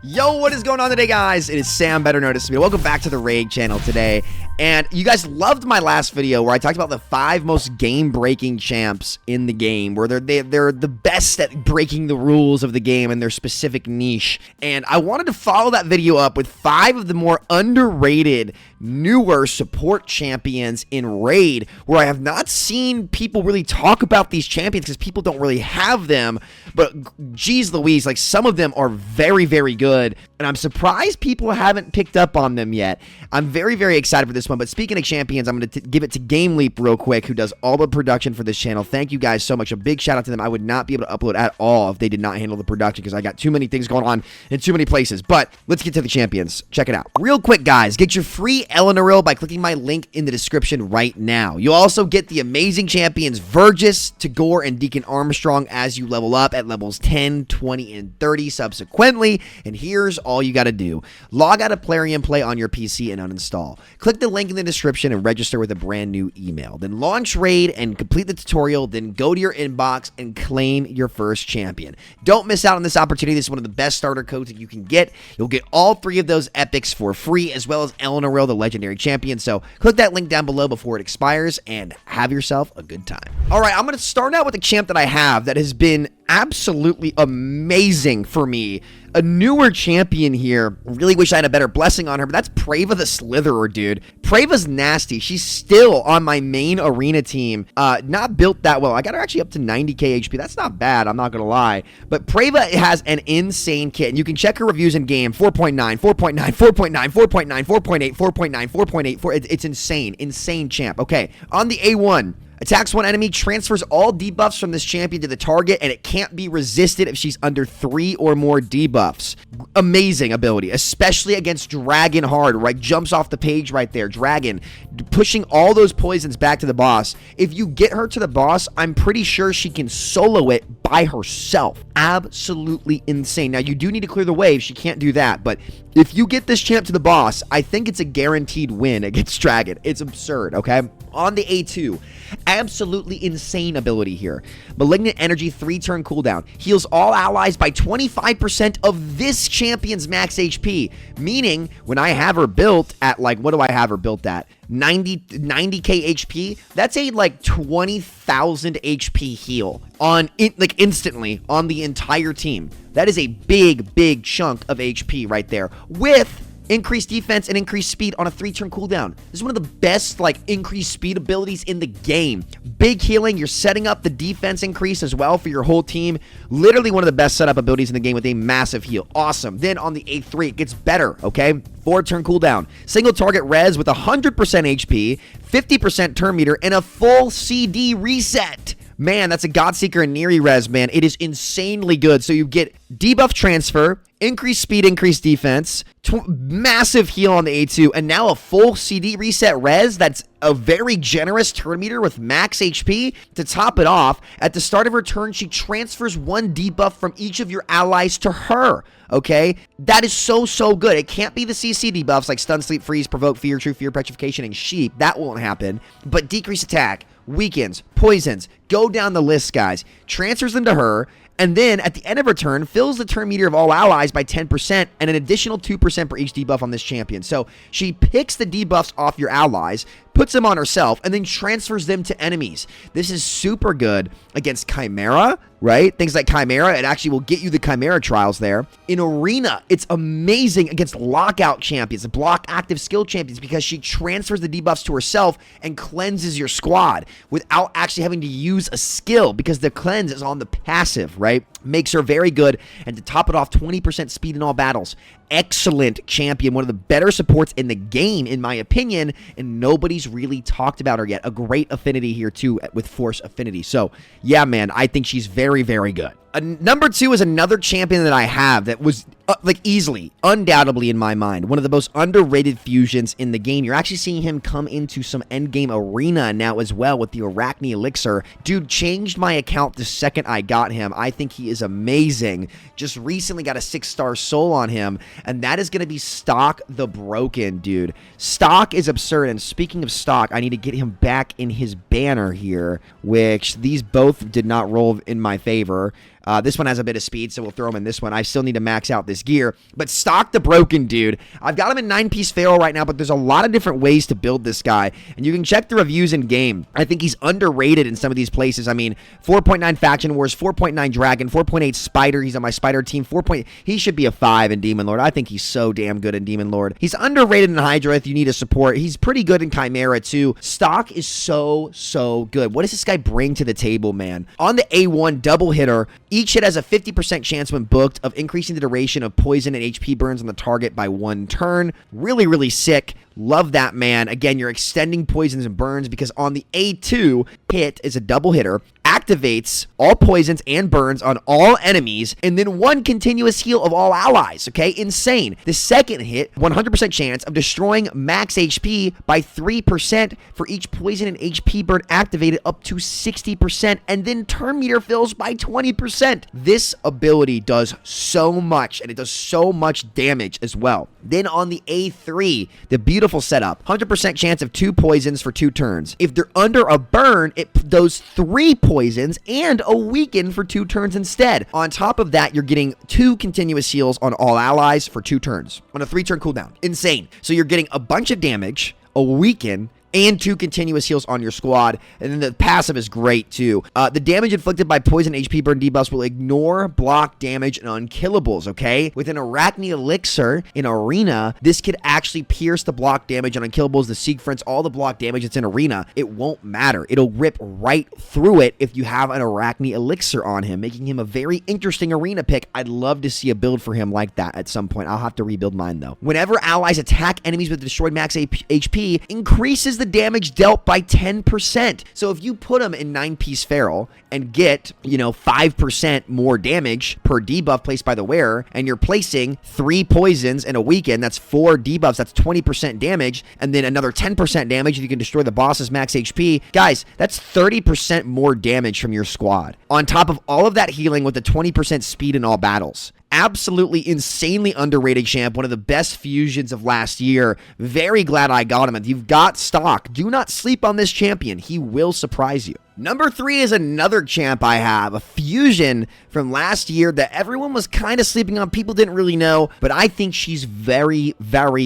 Yo, what is going on today, guys? It is Sam, better known as me. Welcome back to the Raid channel today. And you guys loved my last video where I talked about the 5 most game-breaking champs in the game, where they're the best at breaking the rules of the game in their specific niche. And I wanted to follow that video up with 5 of the more underrated, newer support champions in Raid, where I have not seen people really talk about these champions because people don't really have them. But geez Louise, like some of them are very, very good. And I'm surprised people haven't picked up on them yet. I'm very, very excited for this one. But speaking of champions, I'm going to give it to Game Leap real quick, who does all the production for this channel. Thank you guys so much. A big shout out to them. I would not be able to upload at all if they did not handle the production because I got too many things going on in too many places. But let's get to the champions. Check it out. Real quick, guys, get your free Elenaril by clicking my link in the description right now. You'll also get the amazing champions Vergis, Tagoar, and Deacon Armstrong as you level up at levels 10, 20, and 30 subsequently. And here's all you got to do. Log out of Plarium Play on your PC and uninstall. Click the link in the description and register with a brand new email. Then launch Raid and complete the tutorial. Then go to your inbox and claim your first champion. Don't miss out on this opportunity. This is one of the best starter codes that you can get. You'll get all 3 of those epics for free, as well as Elenaril, the legendary champion. So click that link down below before it expires and have yourself a good time. All right, I'm going to start out with a champ that I have that has been absolutely amazing for me. A newer champion here. Really wish I had a better blessing on her, but that's Prava the Slitherer, dude. Prava's nasty. She's still on my main arena team. Not built that well. I got her actually up to 90k HP. That's not bad, I'm not gonna lie. But Prava has an insane kit, and you can check her reviews in game. 4.9, 4.9, 4.9, 4.9, 4.8, 4.9, 4.8. It's insane. Insane champ. Okay, on the A1. Attacks one enemy, transfers all debuffs from this champion to the target, and it can't be resisted if she's under 3 or more debuffs. Amazing ability, especially against Dragon hard, right? Jumps off the page right there. Dragon, pushing all those poisons back to the boss. If you get her to the boss, I'm pretty sure she can solo it by herself. Absolutely insane. Now, you do need to clear the wave. She can't do that, but if you get this champ to the boss, I think it's a guaranteed win against Dragon. It's absurd, okay? On the A2, absolutely insane ability here. Malignant Energy 3-turn cooldown. Heals all allies by 25% of this champion's max HP. Meaning, when I have her built at, like, what do I have her built at? 90k HP. That's a, like, 20,000 HP heal on, instantly on the entire team. That is a big, big chunk of HP right there. With increased defense and increased speed on a 3-turn cooldown. This is one of the best, like, increased speed abilities in the game. Big healing. You're setting up the defense increase as well for your whole team. Literally one of the best setup abilities in the game with a massive heal. Awesome. Then on the A3, it gets better, okay? 4-turn cooldown. Single target res with 100% HP, 50% turn meter, and a full CD reset. Man, that's a Godseeker and Neri res, man. It is insanely good. So you get debuff transfer, increased speed, increased defense, massive heal on the A2, and now a full CD reset res that's a very generous turn meter with max HP. To top it off, at the start of her turn, she transfers 1 debuff from each of your allies to her. Okay, that is so good. It can't be the CC debuffs like stun, sleep, freeze, provoke, fear, true fear, petrification, and sheep. That won't happen. But decrease attack, weakens, poisons, go down the list, guys. Transfers them to her, and then at the end of her turn, fills the turn meter of all allies by 10% and an additional 2% for each debuff on this champion. So she picks the debuffs off your allies, puts them on herself, and then transfers them to enemies. This is super good against Chimera, right? Things like Chimera, it actually will get you the Chimera trials there. In Arena, it's amazing against lockout champions, block active skill champions, because she transfers the debuffs to herself and cleanses your squad without actually having to use a skill, because the cleanse is on the passive, right? Makes her very good. And to top it off, 20% speed in all battles. Excellent champion, one of the better supports in the game, in my opinion, and nobody's really talked about her yet. A great affinity here, too, with Force Affinity. So, yeah, man, I think she's very, very good. Number 2 is another champion that I have that was, like, easily, undoubtedly in my mind, one of the most underrated fusions in the game. You're actually seeing him come into some endgame arena now as well with the Arachne Elixir. Dude, changed my account the second I got him. I think he is amazing. Just recently got a 6-star soul on him, and that is going to be Stock the Broken, dude. Stock is absurd, and speaking of Stock, I need to get him back in his banner here, which these both did not roll in my favor. This one has a bit of speed, so we'll throw him in this one. I still need to max out this gear. But stock the broken dude. I've got him in 9-piece Pharaoh right now, but there's a lot of different ways to build this guy. And you can check the reviews in game. I think he's underrated in some of these places. I mean, 4.9 Faction Wars, 4.9 Dragon, 4.8 Spider. He's on my Spider team. He should be a 5 in Demon Lord. I think he's so damn good in Demon Lord. He's underrated in Hydra if you need a support. He's pretty good in Chimera too. Stock is so good. What does this guy bring to the table, man? On the A1 double hitter, each hit has a 50% chance when booked of increasing the duration of poison and HP burns on the target by 1 turn. Really sick. Love that, man. Again, you're extending poisons and burns because on the A2 hit is a double hitter, activates all poisons and burns on all enemies, and then 1 continuous heal of all allies, okay? Insane. The second hit, 100% chance of destroying max HP by 3% for each poison and HP burn activated up to 60%, and then turn meter fills by 20%. This ability does so much, and it does so much damage as well. Then on the A3, the beautiful setup, 100% chance of 2 poisons for 2 turns. If they're under a burn, it does 3 poisons and a weaken for 2 turns instead. On top of that, you're getting 2 continuous heals on all allies for 2 turns on a 3-turn cooldown. Insane. So you're getting a bunch of damage, a weaken, and 2 continuous heals on your squad. And then the passive is great too. The damage inflicted by poison HP burn debuffs will ignore block damage and unkillables, okay? With an Arachne Elixir in Arena, this could actually pierce the block damage and unkillables, the Siegfrieds, all the block damage that's in Arena. It won't matter. It'll rip right through it if you have an Arachne Elixir on him, making him a very interesting Arena pick. I'd love to see a build for him like that at some point. I'll have to rebuild mine though. Whenever allies attack enemies with destroyed max HP, increases the damage dealt by 10%. So if you put him in 9-piece Feral and get, 5% more damage per debuff placed by the wearer, and you're placing 3 poisons and a weaken, that's 4 debuffs, that's 20% damage, and then another 10% damage if you can destroy the boss's max HP. Guys, that's 30% more damage from your squad. On top of all of that healing with the 20% speed in all battles. Absolutely insanely underrated champ, one of the best fusions of last year. Very glad I got him. If you've got stock, do not sleep on this champion. He will surprise you. Number 3 is another champ I have, a fusion from last year that everyone was kind of sleeping on. People didn't really know, but I think she's very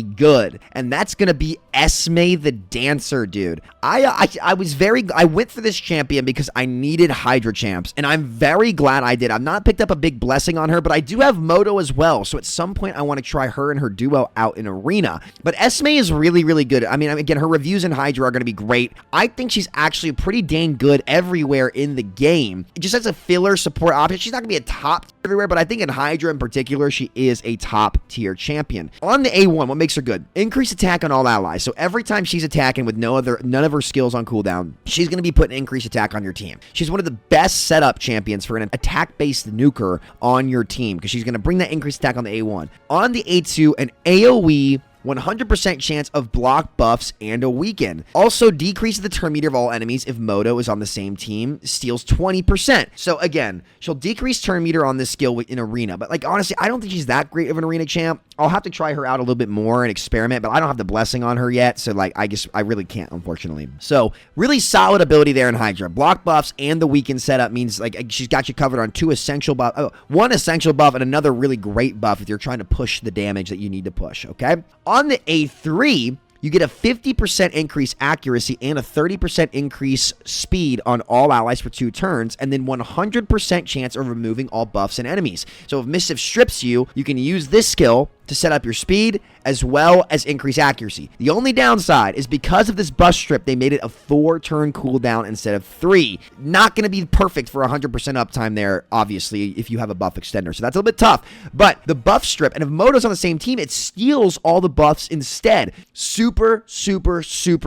good. And that's going to be Esme the Dancer, dude. I went for this champion because I needed Hydra champs, and I'm very glad I did. I've not picked up a big blessing on her, but I do have Moto as well. So at some point, I want to try her and her duo out in Arena. But Esme is really good. I mean, again, her reviews in Hydra are going to be great. I think she's actually pretty dang good everywhere in the game. Just as a filler support option, she's not gonna be a top tier everywhere, but I think in Hydra in particular, she is a top tier champion. On the A1, what makes her good? Increased attack on all allies. So every time she's attacking with none of her skills on cooldown, she's gonna be putting increased attack on your team. She's one of the best setup champions for an attack-based nuker on your team because she's gonna bring that increased attack on the A1. On the A2, an AoE 100% chance of block buffs and a weaken. Also decreases the turn meter of all enemies if Moto is on the same team. Steals 20%. So again, she'll decrease turn meter on this skill in Arena. But like honestly, I don't think she's that great of an Arena champ. I'll have to try her out a little bit more and experiment, but I don't have the blessing on her yet. So like, I really can't, unfortunately. So really solid ability there in Hydra. Block buffs and the weaken setup means like she's got you covered on 2 essential buff, 1 essential buff and another really great buff if you're trying to push the damage that you need to push, okay? On the A3, you get a 50% increase accuracy and a 30% increase speed on all allies for 2 turns, and then 100% chance of removing all buffs and enemies. So if Mischief strips you, you can use this skill to set up your speed as well as increase accuracy. The only downside is because of this buff strip, they made it a 4-turn cooldown instead of 3. Not going to be perfect for 100% uptime there, obviously, if you have a buff extender. So that's a little bit tough. But the buff strip, and if Moto's on the same team, it steals all the buffs instead. Super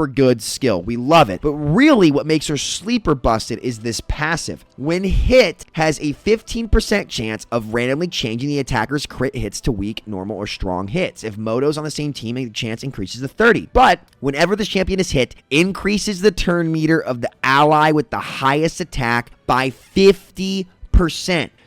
good skill. We love it. But really what makes her sleeper busted is this passive. When hit, has a 15% chance of randomly changing the attacker's crit hits to weak, normal, or strong hits. If Moto's on the same team, the chance increases to 30. But whenever this champion is hit, increases the turn meter of the ally with the highest attack by 50%.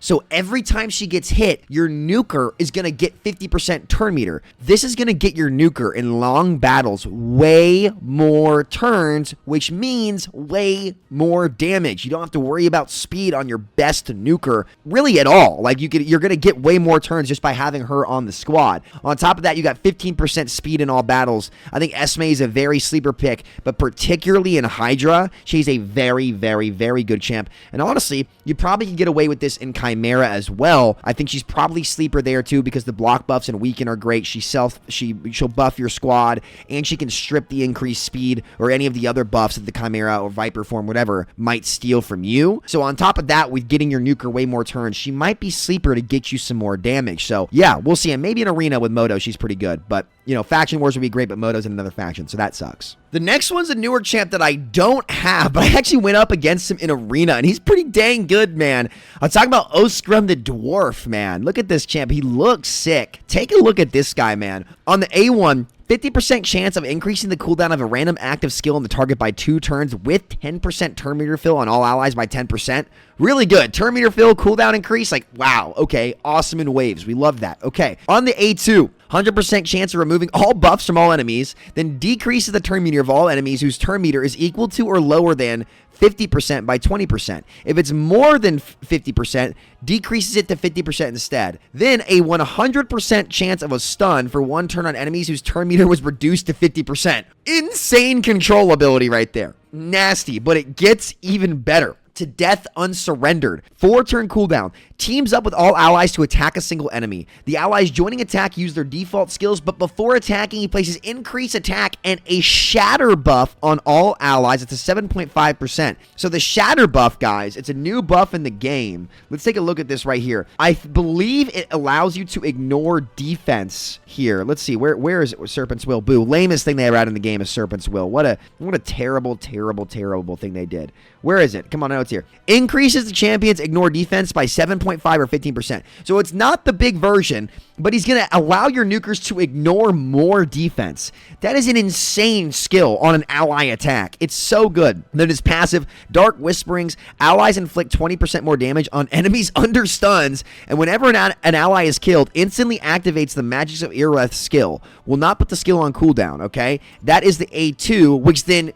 So every time she gets hit, your nuker is going to get 50% turn meter. This is going to get your nuker in long battles way more turns, which means way more damage. You don't have to worry about speed on your best nuker really at all. Like you're going to get way more turns just by having her on the squad. On top of that, you got 15% speed in all battles. I think Esme is a very sleeper pick, but particularly in Hydra, she's a very, very, very good champ. And honestly, you probably can get away with this in Chimera as well. I think she's probably sleeper there too because the block buffs and weaken are great. She'll buff your squad, and she can strip the increased speed or any of the other buffs that the Chimera or Viper form, whatever, might steal from you. So on top of that, with getting your nuker way more turns, she might be sleeper to get you some more damage. So yeah, we'll see. And maybe in Arena with Moto, she's pretty good. But, you know, Faction Wars would be great, but Moto's in another faction, so that sucks. The next one's a newer champ that I don't have, but I actually went up against him in Arena, and he's pretty dang good, man. I'm talking about Oscrum the Dwarf, man. Look at this champ. He looks sick. Take a look at this guy, man. On the A1, 50% chance of increasing the cooldown of a random active skill on the target by 2 turns with 10% turn meter fill on all allies by 10%. Really good. Turn meter fill, cooldown increase. Like, wow. Okay. Awesome in waves. We love that. Okay. On the A2, 100% chance of removing all buffs from all enemies, then decreases the turn meter of all enemies whose turn meter is equal to or lower than 50% by 20%. If it's more than 50%, decreases it to 50% instead. Then a 100% chance of a stun for 1 turn on enemies whose turn meter was reduced to 50%. Insane control ability right there. Nasty, but it gets even better. To death unsurrendered. 4-turn cooldown. Teams up with all allies to attack a single enemy. The allies joining attack use their default skills, but before attacking, he places increase attack and a shatter buff on all allies. It's a 7.5%. So the shatter buff, guys, it's a new buff in the game. Let's take a look at this right here. I believe it allows you to ignore defense here. Let's see. Where is it? Serpent's Will. Boo. Lamest thing they ever had in the game is Serpent's Will. What a terrible, terrible, terrible thing they did. Where is it? Come on, it's here. Increases the champion's ignore defense by 7.5 or 15%. So it's not the big version, but he's going to allow your nukers to ignore more defense. That is an insane skill on an ally attack. It's so good. Then his passive, Dark Whisperings. Allies inflict 20% more damage on enemies under stuns, and whenever an ally is killed, instantly activates the Magics of Ireth skill. Will not put the skill on cooldown, okay? That is the A2, which then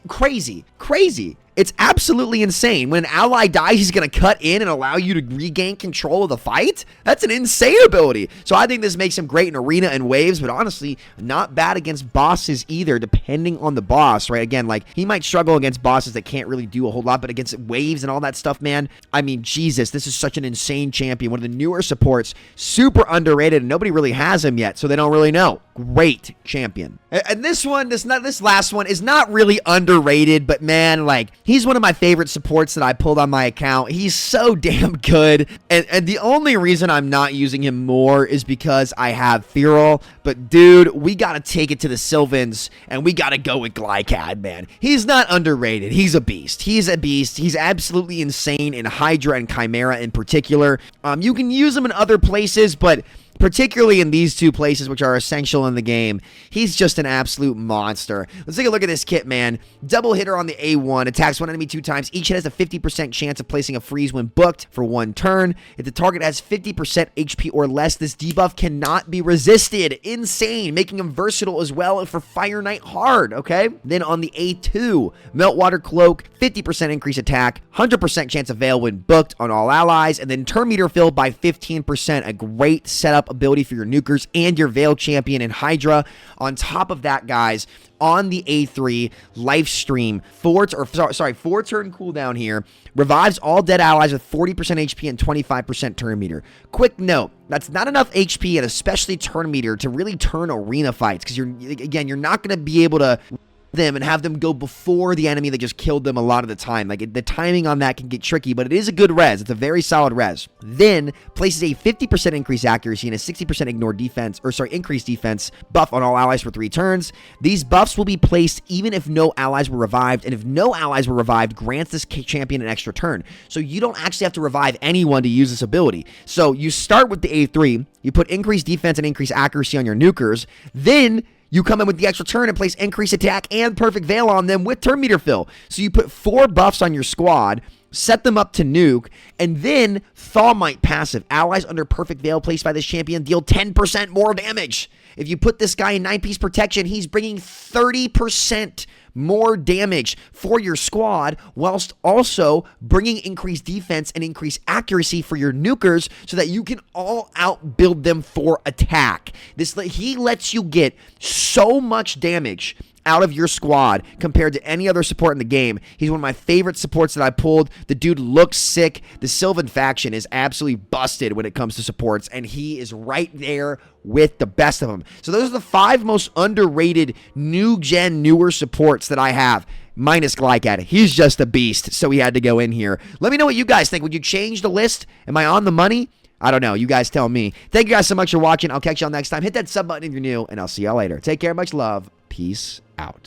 crazy. It's absolutely insane. When an ally dies, he's going to cut in and allow you to regain control of the fight? That's an insane ability. So I think this makes him great in Arena and Waves, but honestly, not bad against bosses either, depending on the boss, right? Again, like, he might struggle against bosses that can't really do a whole lot, but against Waves and all that stuff, man, I mean, Jesus, this is such an insane champion. One of the newer supports, super underrated, and nobody really has him yet, so they don't really know. Great champion. And this last one is not really underrated, but man, like, he's one of my favorite supports that I pulled on my account. He's so damn good. And the only reason I'm not using him more is because I have Feral. But dude, we gotta take it to the Sylvans, and we gotta go with Glycad, man. He's not underrated. He's a beast. He's a beast. He's absolutely insane in Hydra and Chimera in particular. You can use him in other places, but particularly in these 2 places, which are essential in the game, he's just an absolute monster. Let's take a look at this kit, man. Double hitter on the A1, attacks 1 enemy 2 times. Each hit has a 50% chance of placing a freeze when booked for 1 turn. If the target has 50% HP or less, this debuff cannot be resisted. Insane, making him versatile as well for Fire Knight hard, okay? Then on the A2, Meltwater Cloak, 50% increase attack, 100% chance of Veil when booked on all allies, and then turn meter filled by 15%. A great setup ability for your nukers and your Veil champion in Hydra. On top of that, guys, on the A3, Lifestream, 4-turn cooldown here, revives all dead allies with 40% HP and 25% turn meter. Quick note, that's not enough HP and especially turn meter to really turn arena fights, because you're not going to be able to them and have them go before the enemy that just killed them a lot of the time. Like, the timing on that can get tricky, but it is a good res. It's a very solid res. Then places a 50% increased accuracy and a 60% increased defense buff on all allies for 3 turns. These buffs will be placed even if no allies were revived, and if no allies were revived, grants this champion an extra turn. So you don't actually have to revive anyone to use this ability. So you start with the A3, you put increased defense and increased accuracy on your nukers, then you come in with the extra turn and place increased attack and perfect veil on them with turn meter fill. So you put 4 buffs on your squad. set them up to nuke, and then Thawmite passive. Allies under perfect veil placed by this champion deal 10% more damage. If you put this guy in 9-piece protection, he's bringing 30% more damage for your squad, whilst also bringing increased defense and increased accuracy for your nukers so that you can all outbuild them for attack. He lets you get so much damage out of your squad compared to any other support in the game. He's one of my favorite supports that I pulled. The dude looks sick. The Sylvan faction is absolutely busted when it comes to supports, and he is right there with the best of them. So those are the 5 most underrated newer supports that I have. Minus Glycat. He's just a beast, so he had to go in here. Let me know what you guys think. Would you change the list? Am I on the money? I don't know. You guys tell me. Thank you guys so much for watching. I'll catch y'all next time. Hit that sub button if you're new, and I'll see y'all later. Take care. Much love. Peace out.